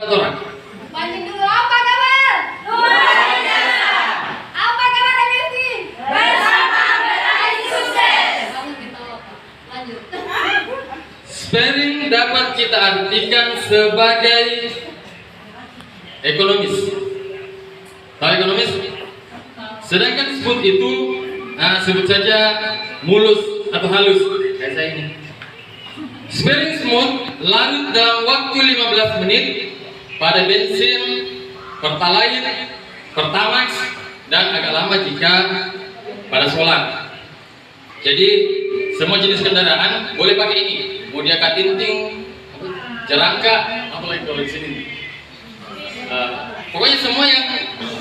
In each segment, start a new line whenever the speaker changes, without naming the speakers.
orang.
Mancing dulu, apa kabar? Luar biasa. Apa kabar MFC? Bersama meraih sukses. Lanjut.
Sparing dapat kita artikan sebagai ekonomis. Tahu ekonomis? Sedangkan smooth itu sebut saja mulus atau halus. Kayak saya ini. Sparing smooth larut dalam waktu 15 menit pada bensin, pertalite, pertamax, dan agak lama jika pada solar. Jadi semua jenis kendaraan boleh pakai ini. Mau dia katinting, jerangka, apalagi kalau di sini. Pokoknya semua yang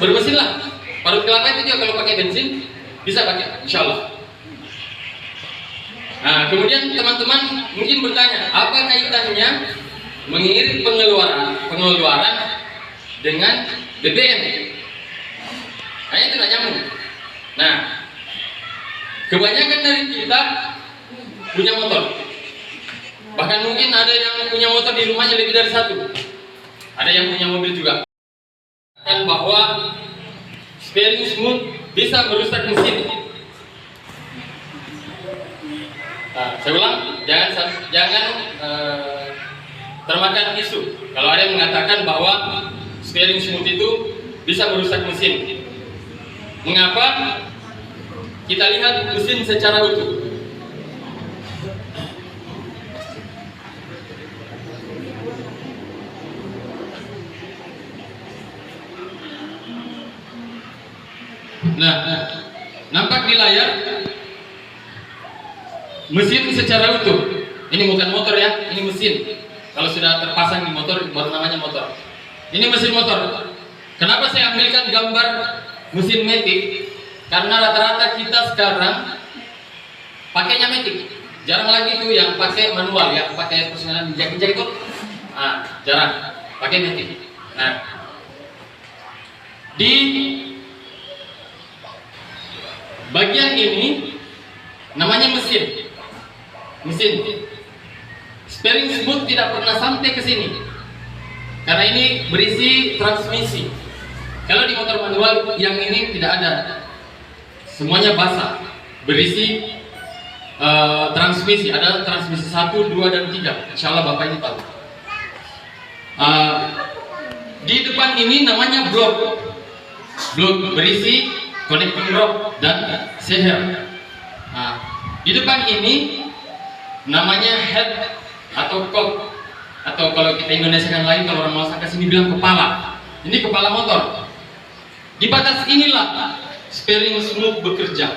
bermesin lah. Parut kelapa itu juga kalau pakai bensin bisa pakai, insya Allah. Nah, kemudian teman-teman mungkin bertanya, apa kaitannya mengirit pengeluaran dengan BBM? Kayaknya itu tidak nyambung. Nah, kebanyakan dari kita punya motor. Bahkan mungkin ada yang punya motor di rumahnya lebih dari satu. Ada yang punya mobil juga. Dan bahwa sparing smooth bisa merusak mesin. Saya ulang, jangan termakan isu. Kalau ada yang mengatakan bahwa sparing smooth itu bisa merusak mesin. Mengapa? Kita lihat mesin secara utuh. Nah, nampak di layar mesin secara utuh. Ini bukan motor ya, ini mesin. Kalau sudah terpasang di motor baru namanya motor. Ini mesin motor. Kenapa saya ambilkan gambar mesin matic? Karena rata-rata kita sekarang pakainya matic. Jarang lagi tuh yang pakai manual, yang pakai persenan jaki-jaki itu. Jarang. Pakai matic. Nah, di bagian ini namanya mesin. Sparing smooth tidak pernah sampai ke sini karena ini berisi transmisi. Kalau di motor manual yang ini tidak ada, semuanya basah, berisi transmisi. Ada transmisi 1, 2, dan 3. Insya Allah Bapak ini tahu. Di depan ini namanya blok berisi connecting rod dan seher. Di depan ini namanya head atau kop, atau kalau kita Indonesia kan lain, kalau orang Malaka sini bilang kepala. Ini kepala motor. Di batas inilah sparing smooth bekerja,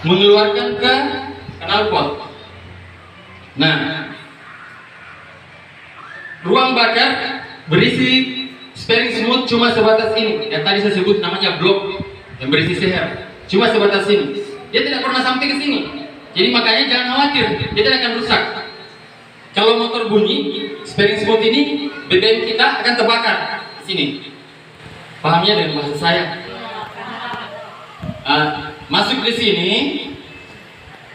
mengeluarkan ke knalpot. Nah, ruang bakar berisi sparing smooth cuma sebatas ini. Yang tadi saya sebut namanya blok yang berisi seher. Cuma sebatas ini. Dia tidak pernah sampai ke sini. Jadi makanya jangan khawatir, dia tidak akan rusak. Kalau motor bunyi, sparing smooth ini BBM kita akan terbakar di sini. Pahamnya dengan bahasa saya. Masuk di sini,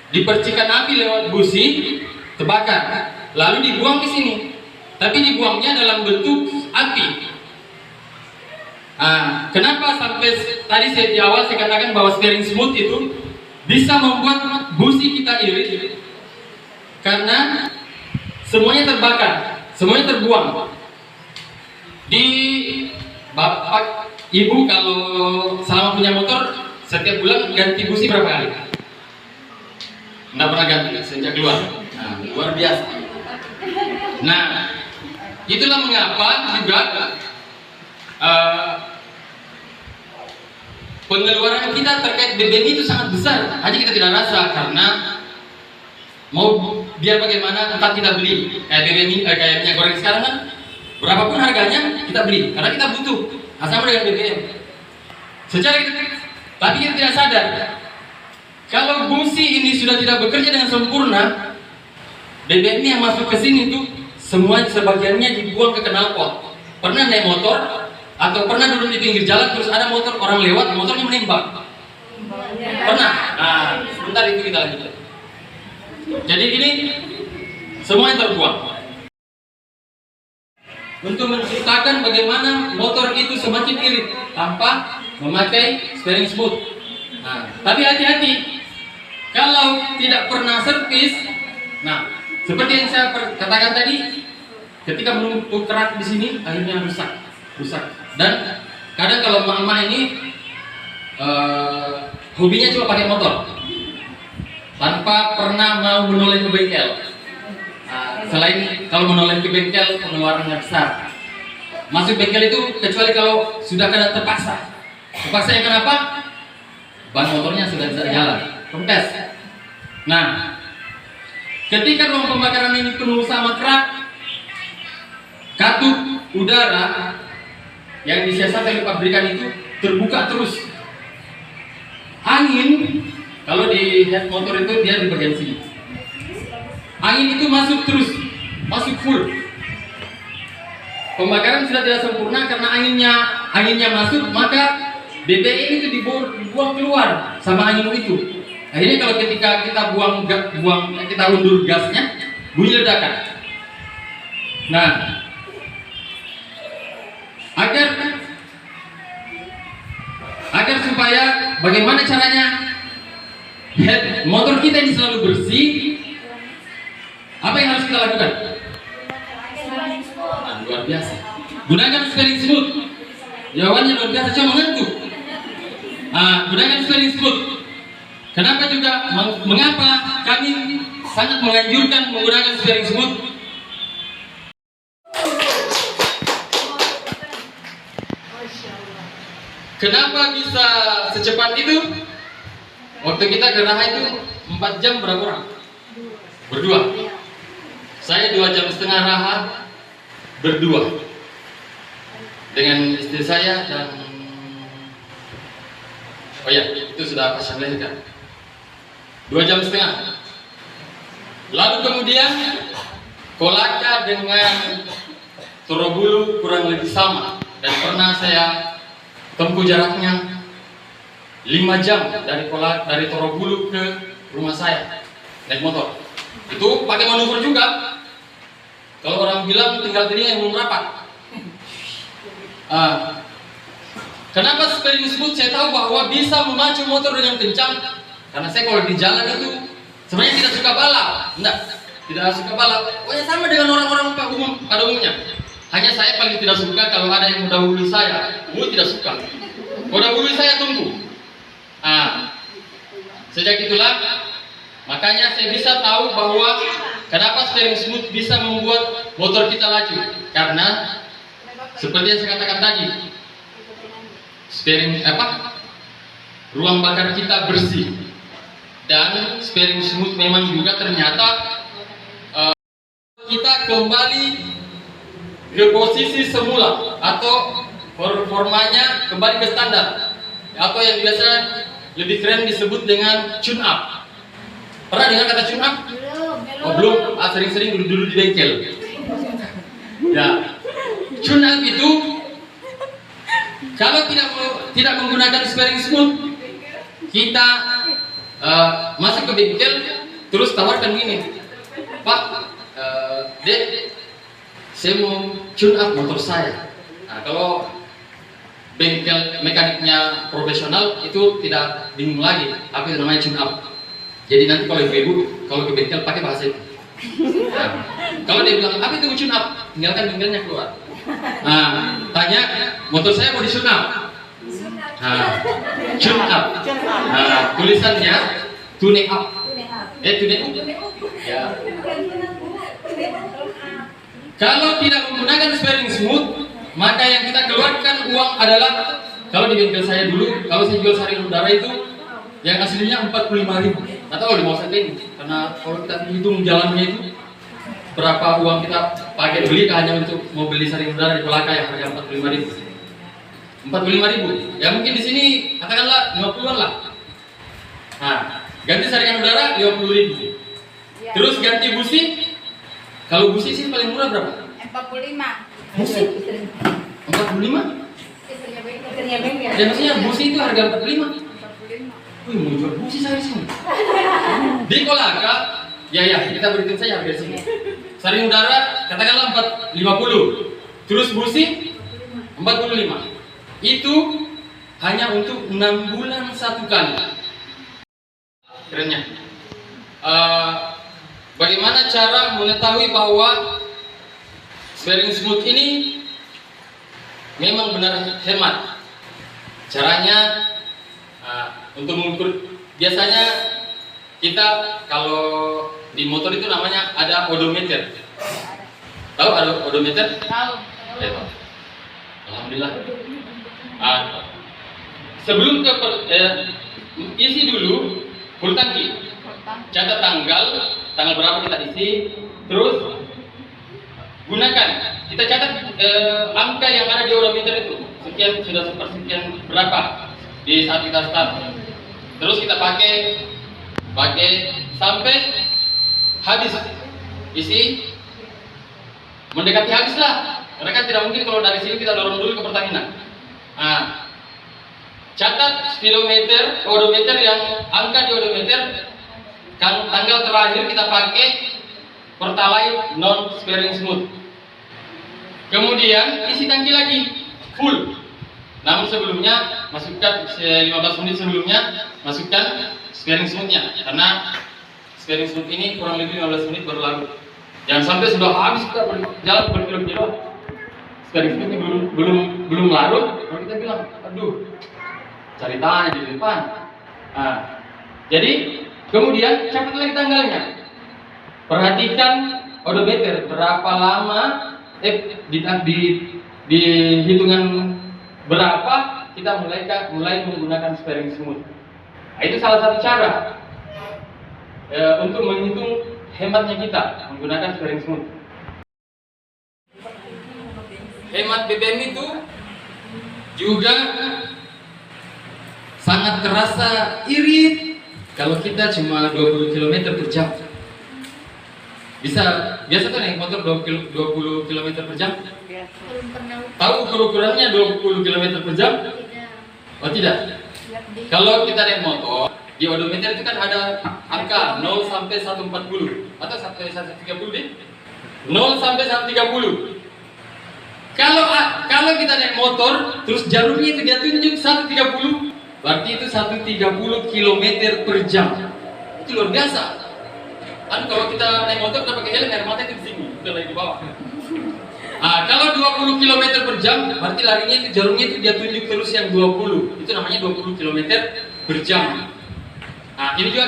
dipercikan api lewat busi, terbakar, lalu dibuang ke sini. Tapi dibuangnya dalam bentuk api. Kenapa sampai tadi di awal saya katakan bahwa sparing smooth itu bisa membuat busi kita irit? Karena semuanya terbakar, semuanya terbuang. Di Bapak Ibu kalau selama punya motor setiap bulan ganti busi berapa kali? Nggak pernah ganti sejak keluar. Luar biasa. Nah, itulah mengapa juga pengeluaran kita terkait BBM itu sangat besar. Hanya kita tidak rasa karena mau biar bagaimana entah kita beli kayak BBM ini, kayak minyak goreng sekarang kan berapapun harganya kita beli karena kita butuh. Sama dengan BBM. Secara kita, tapi kita tidak sadar kalau busi ini sudah tidak bekerja dengan sempurna, BBM ini yang masuk ke sini tuh semua sebagiannya dibuang ke knalpot. Pernah naik motor atau pernah duduk di pinggir jalan terus ada motor orang lewat, motornya menembak? Pernah? Sebentar itu kita lanjutkan. Jadi ini semuanya terbuang. Untuk menciptakan bagaimana motor itu semakin irit tanpa memakai steering smooth. Nah, tapi hati-hati kalau tidak pernah servis. Nah, seperti yang saya katakan tadi, ketika menumpuk kerak di sini akhirnya rusak. Dan kadang kalau emak-emak ini hobinya cuma pakai motor tanpa pernah mau menoleh ke bengkel. Selain kalau menoleh ke bengkel pengeluarannya besar. Masuk bengkel itu kecuali kalau sudah kena terpaksa. Terpaksanya kenapa? Ban motornya sudah bisa jalan, kempes. Nah, ketika ruang pembakaran ini penuh sama kerak, katup udara yang disiasatkan oleh pabrikan itu terbuka terus. Angin, kalau di head motor itu dia di bagian sini. Angin itu masuk terus, masuk full. Pembakaran sudah tidak sempurna karena anginnya masuk, maka BBM itu dibuang keluar sama angin itu. Akhirnya kalau ketika kita kita undur gasnya, bunyi ledakan. Nah, agar supaya bagaimana caranya head motor kita ini selalu bersih, apa yang harus kita lakukan? Nah, luar biasa. Gunakan steering smooth. Jawabannya luar biasa, cuma mengantuk. Gunakan steering smooth. Kenapa juga? Mengapa kami sangat menganjurkan menggunakan steering smooth? Kenapa bisa secepat itu? Waktu kita ke Raha itu 4 jam berapa orang? Berdua. Saya 2,5 jam Raha berdua dengan istri saya dan itu sudah pas melahirkan. 2,5 jam. Lalu kemudian Kolaka dengan Torobulu kurang lebih sama dan pernah saya tempuh jaraknya 5 jam dari Torobulu ke rumah saya naik motor. Itu pakai manuver juga. Kalau orang bilang tinggal telinga yang belum rapat. Kenapa steering smooth? Saya tahu bahwa bisa memacu motor dengan kencang. Karena saya kalau di jalan itu sebenarnya tidak suka balap. Tidak suka balap. Pokoknya sama dengan orang-orang pada umumnya. Hanya saya paling tidak suka kalau ada yang mendahului saya. Tidak suka. Mendahului saya tunggu. Sejak itulah makanya saya bisa tahu bahwa kenapa steering smooth bisa membuat motor kita laju. Karena seperti yang saya katakan tadi, ruang bakar kita bersih dan steering smooth memang juga ternyata kita kembali ke posisi semula atau performanya kembali ke standar atau yang biasa lebih keren disebut dengan tune up. Pernah dengar kata tune up? Belum. Sering-sering dulu di bengkel. Ya, tune up itu kalau tidak menggunakan steering smooth, kita masuk ke bengkel terus tawarkan gini, Pak, Dek, saya mau tune up motor saya. Nah, kalau bengkel mekaniknya profesional itu tidak bingung lagi apa itu namanya tune up. Jadi nanti kalau ibu kalau ke bengkel pakai bahasa itu. Nah, kalau dia bilang apa itu tune up, tinggalkan bengkelnya keluar. Tanya motor saya mau di tune up. Tune up. Tulisannya tune up. Tune up. Ya. Kalau tidak menggunakan steering smooth, maka yang kita keluarkan uang adalah, kalau di bengkel saya dulu, kalau saya jual saringan udara itu yang aslinya 45.000. Atau kalau di mau saya ini, karena kalau kita hitung jalannya itu berapa uang kita pakai beli hanya untuk mau beli saringan udara di Kolaka yang harga 45.000. 45.000. Ya mungkin di sini katakanlah 50-an lah. Ganti saringan udara 50.000. Terus ganti busi. Kalau busi sih paling murah berapa?
45.
Busi? 45?
Istrinya bengkel.
Ya maksudnya busi itu harga 45?
45.
Wih, mau jual busi saya di sini. Di Kolaka, ya kita berikan saja harga sini. saring udara katakanlah 50, terus busi 45. Itu hanya untuk 6 bulan 1 kali. Kerennya. Bagaimana cara mengetahui bahwa Spheringsmooth smooth ini memang benar hemat? Caranya untuk mengukur, biasanya kita kalau di motor itu namanya ada odometer. Tahu ada odometer?
Tahu.
Ya, alhamdulillah. Sebelum isi dulu full tangki. Catat tanggal berapa kita isi, terus gunakan. Kita catat angka yang ada di odometer itu. Sekian sudah sepersekian berapa di saat kita start. Terus kita pakai sampai habis isi, mendekati habis lah. Karena kan tidak mungkin kalau dari sini kita dorong dulu ke Pertamina. Catat speedometer, odometer yang angka di odometer, tanggal terakhir kita pakai Pertalite non Spheringsmooth. Kemudian isi tangki lagi full. Namun sebelumnya masukkan 15 menit sebelumnya masukkan Spheringsmooth-nya, karena Spheringsmooth ini kurang lebih 15 menit baru larut. Jangan sampai sudah habis kita berjalan berkilo-kilo, Spheringsmooth ini belum larut, kalau kita bilang, aduh, cari tanya di depan. Jadi kemudian catat lagi tanggalnya. Perhatikan odometer berapa lama di hitungan berapa kita mulai menggunakan Spheringsmooth. Itu salah satu cara untuk menghitung hematnya kita menggunakan Spheringsmooth. Hemat BBM itu juga sangat terasa irit kalau kita cuma 20 km per jam. Biasa tuh naik motor 20 km per jam.
Belum pernah.
Tahu ukurannya 20 km per jam?
Tidak.
Oh tidak. Kalau kita naik motor, di odometer itu kan ada angka 0 sampai 140 atau sampai 130 deh. 0 sampai 130. Kalau kita naik motor, terus jalurnya itu dia tunjuk 130, berarti itu 130 km per jam. Itu luar biasa. Kan kalau kita naik motor kita pakai helm, air mata itu di sini, udah lagi di bawah. Kalau 20 km per jam, berarti larinya itu jalurnya itu dia tunjuk terus yang 20. Itu namanya 20 km per jam. Ini juga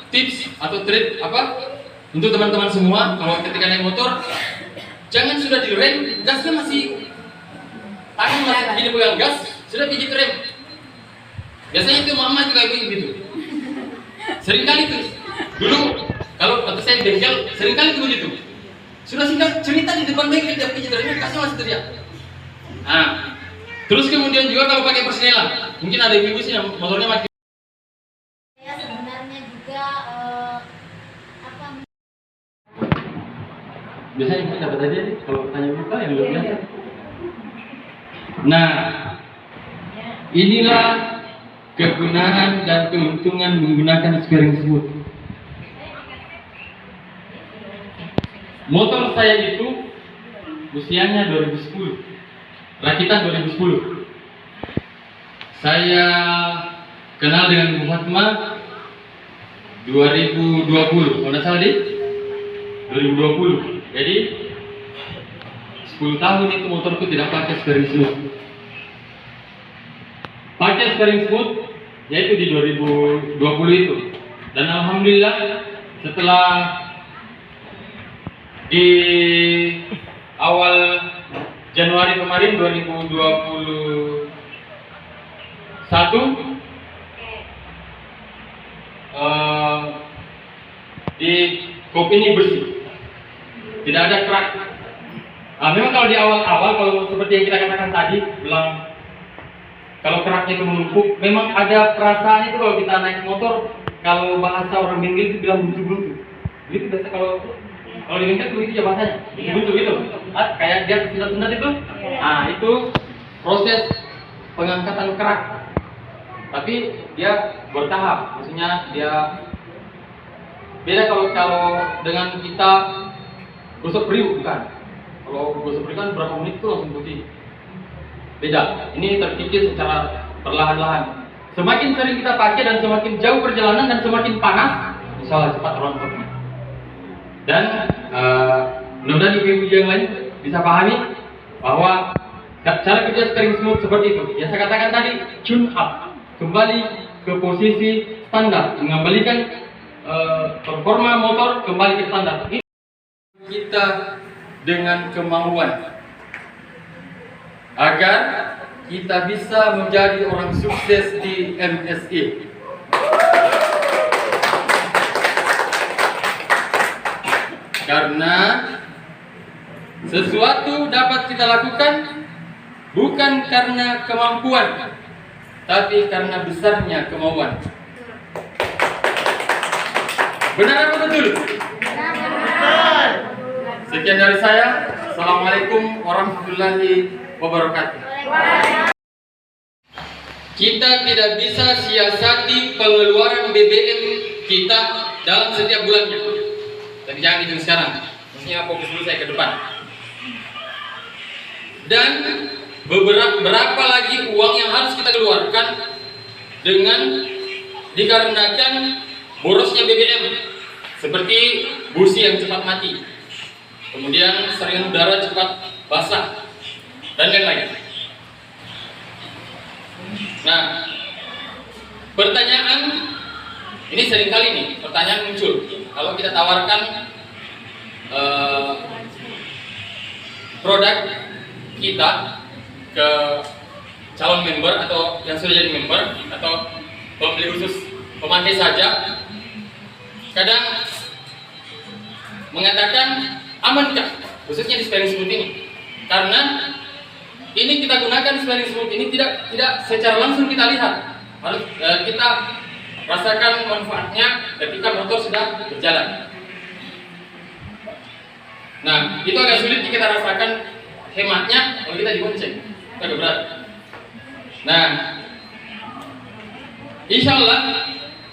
tips atau trik untuk teman-teman semua, kalau ketika naik motor, jangan sudah direm, gasnya masih tangan masih gini pegang gas, sudah pijit rem. Biasanya itu mama juga ibu gitu. Seringkali tuh dulu kalau waktu saya di bengkel, seringkali tuh begitu. Sudah singkat cerita di depan bengkel dia pijit remnya, gasnya masih teriak. Terus kemudian juga kalau pakai persnelan, mungkin ada ibu sih yang motornya makin.
Saya sebenarnya juga
Biasanya kita dapat aja nih kalau tanya kita yang luar biasa. Nah, inilah kegunaan dan keuntungan menggunakan Spheringsmooth. Motor saya itu usianya 2010, rakitan 2010. Saya kenal dengan Bu Fatma 2020, kalau tidak salah deh, 2020. Jadi 10 tahun itu motorku tidak pakai Spheringsmooth. Pakai Spheringsmooth yaitu di 2020 itu. Dan alhamdulillah setelah di awal Januari kemarin 2021 di kopi ini bersih, tidak ada kerak. Memang kalau di awal-awal, kalau seperti yang kita katakan tadi, bilang kalau keraknya itu menumpuk, memang ada perasaan itu kalau kita naik motor, kalau bahasa orang bengkel itu bilang buntu-buntu. Itu biasa kalau di bengkel begitu ya bahasanya, buntu gitu. Kayak dia kesunat-sunat itu. Itu proses pengangkatan kerak. Tapi dia bertahap, maksudnya dia beda kalau dengan kita gosok periuk bukan. Kalau gosok periuk kan berapa menit tuh langsung putih. Beda. Ini terkikis secara perlahan-lahan. Semakin sering kita pakai dan semakin jauh perjalanan dan semakin panas, insya Allah cepat rontoknya. Dan mudah-mudahan ibu-ibu yang lain bisa pahami bahwa cara kerja sparing smooth seperti itu. Yang saya katakan tadi, tune up, kembali ke posisi standar, mengembalikan performa motor kembali ke standar. Ini kita dengan kemauan agar kita bisa menjadi orang sukses di MSI. Karena sesuatu dapat kita lakukan bukan karena kemampuan, tapi karena besarnya kemauan. Benar atau betul? Sekian dari saya. Assalamualaikum warahmatullahi wabarakatuh. Kita tidak bisa siasati pengeluaran BBM kita dalam setiap bulannya. Tapi jangan hitung sekarang. Mestinya fokus dulu saya ke depan. Dan berapa lagi uang yang harus kita keluarkan dengan dikarenakan borosnya BBM, seperti busi yang cepat mati, kemudian saringan udara cepat basah, dan lain-lain. Nah, pertanyaan ini seringkali nih pertanyaan muncul kalau kita tawarkan produk kita ke calon member atau yang sudah jadi member atau pembeli khusus pemakai saja, kadang mengatakan amankah khususnya di sparing smooth ini, karena ini kita gunakan sparing smooth ini tidak secara langsung kita lihat, harus kita rasakan manfaatnya ketika motor sudah berjalan. Nah, itu agak sulit jika kita rasakan hematnya kalau kita dibonceng, itu agak berat. Nah, insya Allah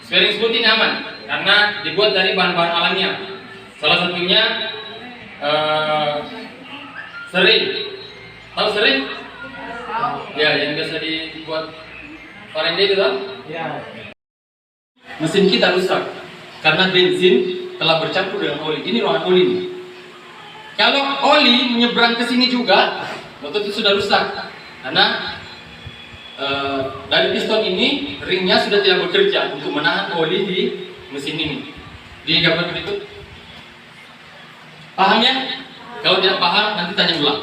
sparing smooth ini aman karena dibuat dari bahan-bahan alamiah. Salah satunya serin. Tahu serin? Ya, yang biasa dibuat parende itu kan? Ya. Mesin kita rusak karena bensin telah bercampur dengan oli. Ini ruangan oli nih. Kalau oli menyeberang ke sini juga, motor itu sudah rusak karena dari piston ini ringnya sudah tidak bekerja untuk menahan oli di mesin ini. Di gambar berikut, paham ya? Kalau tidak paham nanti tanya ulang.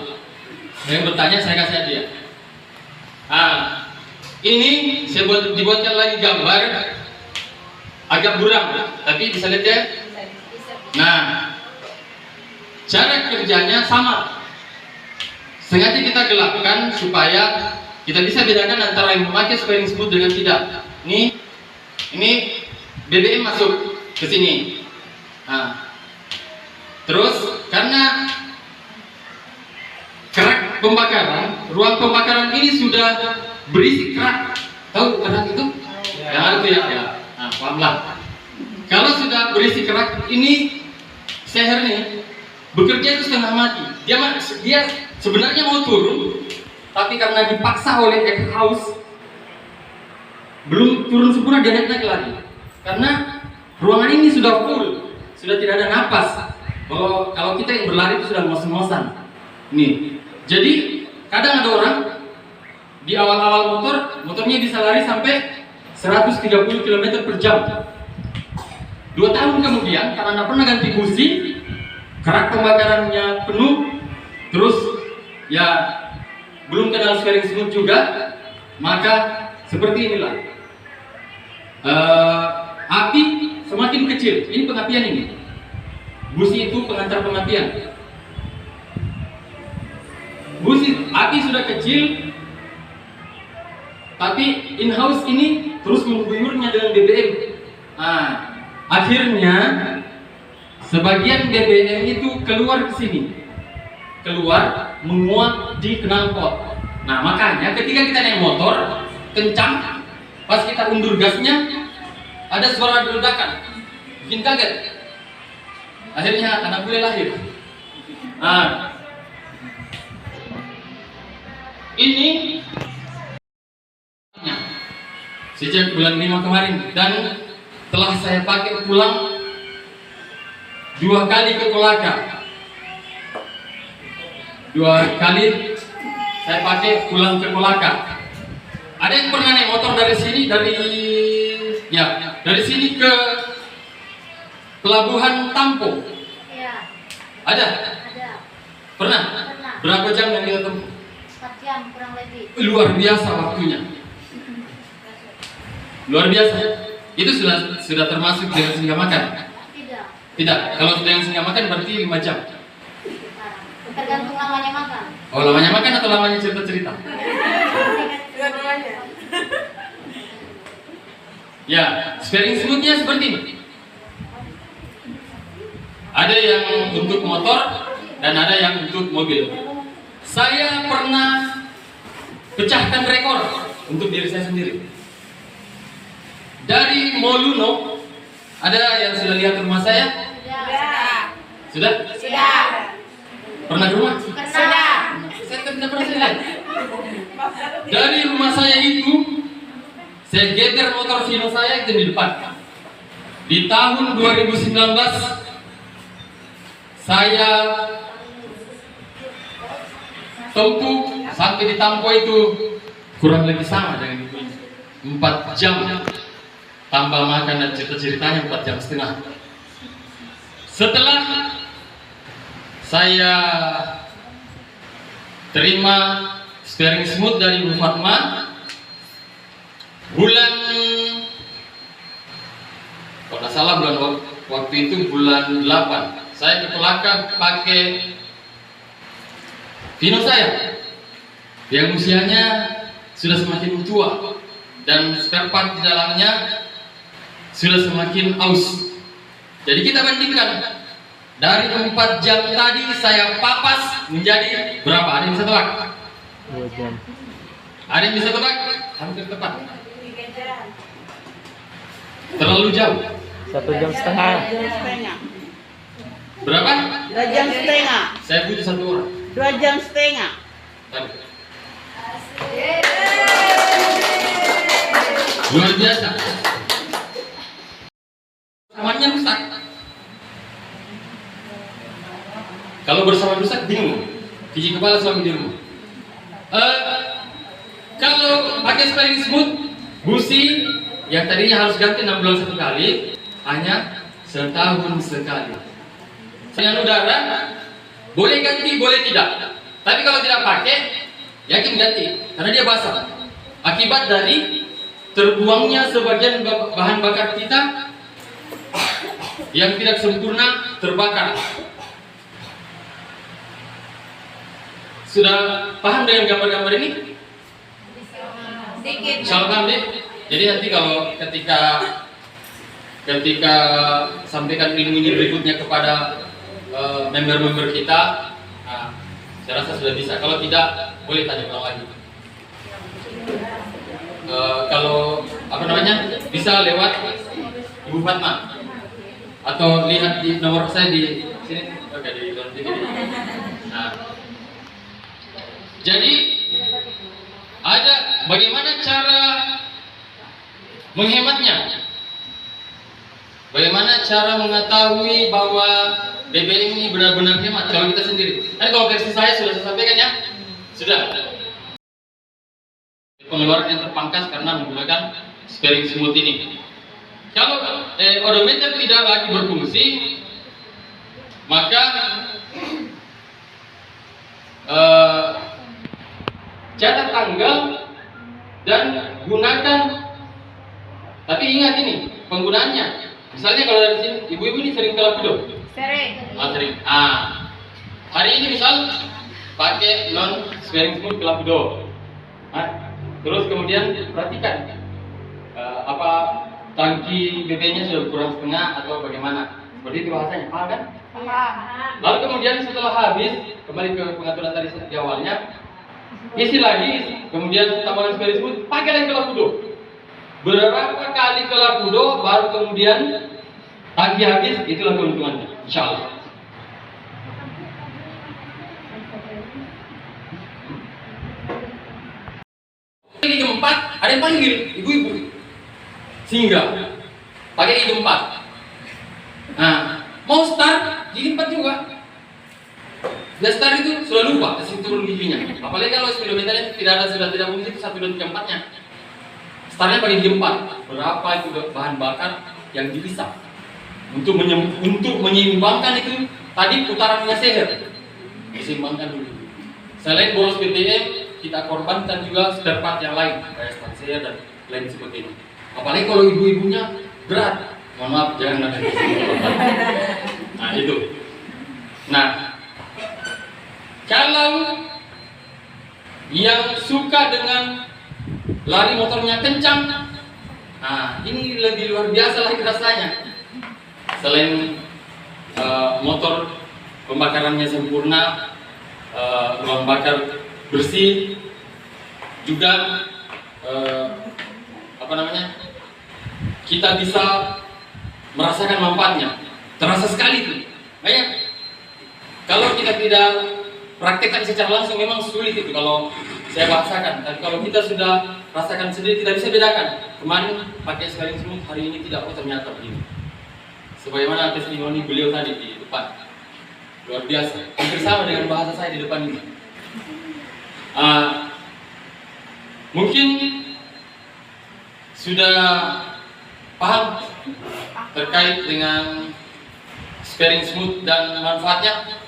Yang bertanya saya kasih hadiah. Nah, ini saya dibuatkan lagi gambar agak buram, tapi bisa lihat ya. Nah, cara kerjanya sama. Sengaja kita gelapkan supaya kita bisa bedakan antara yang memakai sparing smooth dengan tidak. Ini BBM masuk ke sini. Nah, terus karena kerak pembakaran, ruang pembakaran ini sudah berisi kerak. Tahu kerak itu? Ya, itu ya. Nah, pahamlah. Kalau sudah berisi kerak, ini seher nih bekerja itu setengah mati. Dia sebenarnya mau turun, tapi karena dipaksa oleh exhaust belum turun sempurna, dia naik lagi. Karena ruangan ini sudah full, sudah tidak ada napas. Kalau kita yang berlari itu sudah ngos-ngosan. Nih, jadi kadang ada orang di awal-awal motornya bisa lari sampai 130 km per jam. 2 tahun kemudian karena tidak pernah ganti busi, kerak pembakarannya penuh, terus ya belum kenal sparing smooth juga, maka seperti inilah. Api semakin kecil, ini pengapian ini. Busi itu pengantar pengapian. Api sudah kecil, tapi in-house ini terus mengguyurnya dengan BBM. Nah, akhirnya sebagian BBM itu keluar ke sini, keluar menguap di knalpot. Nah, makanya ketika kita naik motor kencang, pas kita undur gasnya ada suara ledakan, bikin kaget. Akhirnya anak gue lahir. Nah, ini sejak bulan 5 kemarin dan telah saya pakai pulang 2 kali ke Kolaka. 2 kali saya pakai pulang ke Kolaka. Ada yang pernah naik motor dari sini dari sini ke Pelabuhan Tampo?
Ya,
Ada?
ada.
Pernah?
Pernah.
Berapa jam yang kita tempuh?
4 jam kurang lebih.
Luar biasa waktunya. Luar biasa. Itu sudah termasuk dengan singgah makan?
Tidak.
Tidak. Kalau dengan singgah makan berarti 5 jam.
Tergantung lamanya makan.
Oh, lamanya makan atau lamanya cerita-cerita?
Dua-duanya.
Ya, steering smoothnya seperti ini. Ada yang untuk motor dan ada yang untuk mobil. Saya pernah pecahkan rekor untuk diri saya sendiri. Dari Moluno, ada yang sudah lihat rumah saya?
Sudah.
Sudah?
Sudah.
Pernah ke rumah?
Sudah.
Saya tidak pernah lihat. Dari rumah saya itu, saya geser motor Vino saya itu di depan. Di tahun 2019, saya tempuh sampai di Tampo itu kurang lebih sama dengan itu. 4 jam tambah makan dan cerita-ceritanya 4 jam setengah. Setelah saya terima steering smooth dari Bu Fatma, bulan kalau nggak salah waktu itu bulan 8, saya ke Kolaka pakai Vino saya yang usianya sudah semakin tua dan spare part di dalamnya sudah semakin aus. Jadi kita bandingkan dari 4 jam tadi saya papas menjadi berapa? Ada yang bisa tebak?
2 jam.
Ada yang bisa tebak? Hampir tepat.
3 jam.
Terlalu jauh.
1 jam setengah.
2 jam setengah.
Berapa?
2 jam setengah.
Saya butuh 1 orang.
2 jam setengah.
Tadi. Luar biasa. Samannya rusak. Kalau bersama rusak bingung. Gigi kepala selalu di rumah. Kalau pakai steering smooth, busi yang tadinya harus ganti 6 bulan 1 kali, hanya setahun sekali. Dengan udara, boleh ganti, boleh tidak. Tapi kalau tidak pakai, yakin ganti, karena dia basah. Akibat dari terbuangnya sebagian bahan bakar kita yang tidak sempurna terbakar. Sudah paham dengan gambar-gambar ini?
Sedikit.
Insyaallah paham deh. Jadi nanti kalau ketika sampaikan ilmu ini berikutnya kepada member-member kita, nah, saya rasa sudah bisa. Kalau tidak, boleh tanya ulang lagi. Kalau bisa lewat Ibu Fatma atau lihat di nomor saya di sini. Oke, di dalam ini. Nah, jadi ada bagaimana cara menghematnya? Bagaimana cara mengetahui bahwa BBM ini benar-benar hemat kalau kita sendiri? Kalau versi saya sudah saya sampaikan ya, sudah. Pengeluaran yang terpangkas karena menggunakan steering smooth ini. Kalau odometer tidak lagi berfungsi, maka catat tanggal dan gunakan. Tapi ingat ini penggunaannya. Misalnya kalau dari sini, ibu-ibu ini sering ke Lapido?
Sering.
Sering. Hari ini misal pakai non steering smooth ke Lapido. Terus kemudian perhatikan apa tangki BB-nya sudah kurang setengah atau bagaimana. Seperti itu bahasanya, paham kan? Lalu kemudian setelah habis, kembali ke pengaturan tadi di awalnya, isi lagi, kemudian tambahan steering smooth, pakai lagi ke Lapido. Berapa kali ke Lapido, baru kemudian tangki habis, itulah keuntungannya, insya Allah. Gigi keempat ada yang panggil ibu-ibu sehingga pakai gigi keempat. Nah, mau start gigi empat juga. Sudah start itu sudah lupa kasih turun giginya. Apalagi kalau speedometernya tidak ada, sudah tidak bunyi itu 1, 2, 3, 4-nya. Startnya pakai gigi 4. Berapa itu bahan bakar yang dipisah untuk menyeimbangkan itu tadi putarannya seher. Diseimbangkan dulu. Selain boros BBM, kita korbankan juga spare part yang lain kayak stansier dan lain sebagainya. Apalagi kalau ibu-ibunya berat, mohon maaf jangan ada. Nah itu. Nah, kalau yang suka dengan lari motornya kencang, nah ini lebih luar biasa lagi rasanya. Selain motor pembakarannya sempurna, ruang bakar bersih, juga kita bisa merasakan manfaatnya. Terasa sekali tuh. Banyak. Kalau kita tidak praktekkan secara langsung memang sulit itu kalau saya bahasakan. Tapi kalau kita sudah rasakan sendiri kita bisa bedakan. Kemarin pakai Sparing Smooth, hari ini tidak, oh ternyata begini. Sebagaimana testimoni beliau tadi di depan. Luar biasa. Hampir sama dengan bahasa saya di depan ini. Mungkin sudah paham terkait dengan Sparing Smooth dan manfaatnya?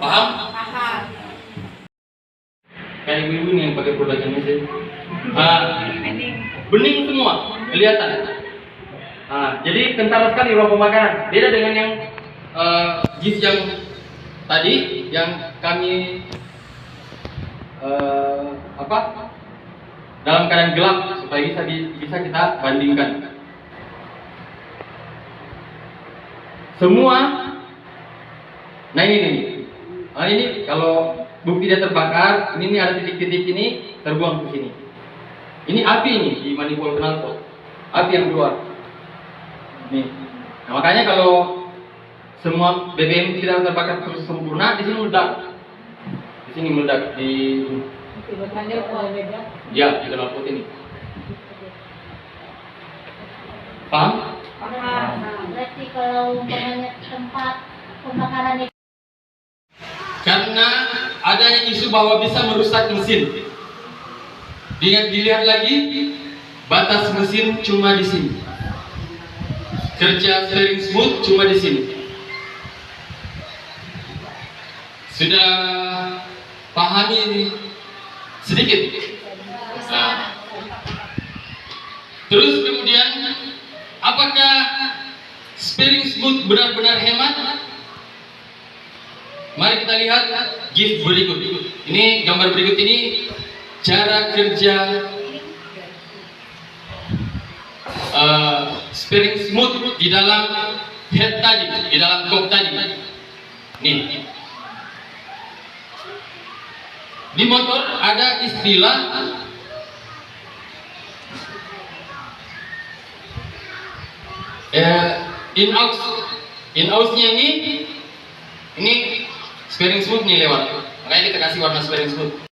Paham? Kayak ibu ini yang pakai produk ini sih. Bening semua, kelihatan. Jadi kentara sekali ruang pembakaran. Beda dengan yang gift yang tadi yang kami dalam keadaan gelap supaya bisa kita bandingkan. Semua, nah ini kalau bukti dia terbakar, ini ada titik-titik ini terbuang ke sini. Ini api ini di manifold knalpot, api yang keluar. Nih, nah makanya kalau semua BBM tidak terbakar terus sempurna, di sini meledak. Di sini meledak di ya, di knalpot ini. Paham?
Berarti kalau umpamanya tempat pembakaran itu
Karena adanya isu bahwa bisa merusak mesin. Dilihat lagi, batas mesin cuma di sini. Kerja Sparing Smooth cuma di sini. Sudah pahami sedikit. Nah, terus kemudian, apakah Sparing Smooth benar-benar hemat? Mari kita lihat gift berikut. Ini gambar berikut ini cara kerja Sparing Smooth di dalam head tadi, di dalam kop tadi. Nih, di motor ada istilah in-out-nya ini Sparing Smooth nih lewat. Makanya kita kasih warna Sparing Smooth.